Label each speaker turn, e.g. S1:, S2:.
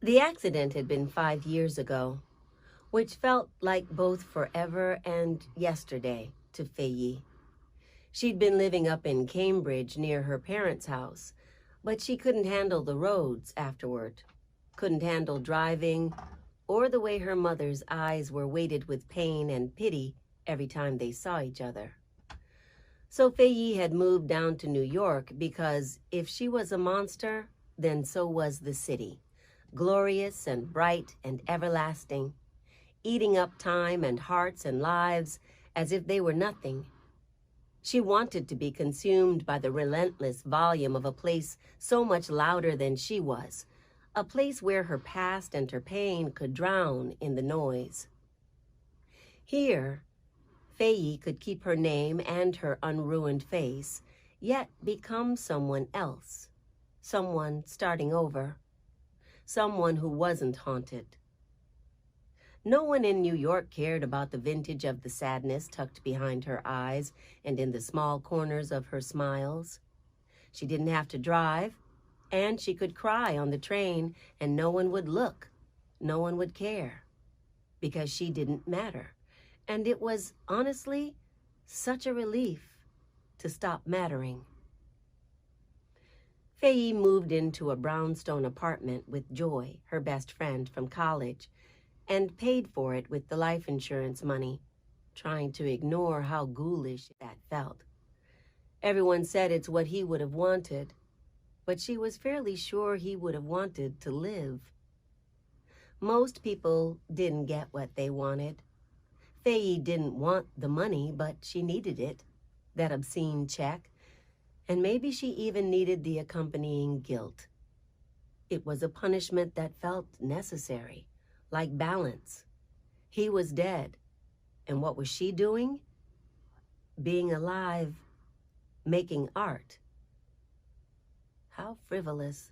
S1: The accident had been 5 years ago, which felt like both forever and yesterday to Faye. She'd been living up in Cambridge near her parents' house, but she couldn't handle the roads afterward, couldn't handle driving, or the way her mother's eyes were weighted with pain and pity every time they saw each other. So Faye had moved down to New York because if she was a monster, then so was the city, glorious and bright and everlasting, eating up time and hearts and lives as if they were nothing. She wanted to be consumed by the relentless volume of a place so much louder than she was, a place where her past and her pain could drown in the noise. Here, Faye could keep her name and her unruined face, yet become someone else, someone starting over, someone who wasn't haunted. No one in New York cared about the vintage of the sadness tucked behind her eyes and in the small corners of her smiles. She didn't have to drive, and she could cry on the train, and no one would look, no one would care, because she didn't matter. And it was, honestly, such a relief to stop mattering. Faye moved into a brownstone apartment with Joy, her best friend from college, and paid for it with the life insurance money, trying to ignore how ghoulish that felt. Everyone said it's what he would have wanted, but she was fairly sure he would have wanted to live. Most people didn't get what they wanted. Faye didn't want the money, but she needed it, that obscene check, and maybe she even needed the accompanying guilt. It was a punishment that felt necessary, like balance. He was dead, and what was she doing? Being alive, making art. How frivolous.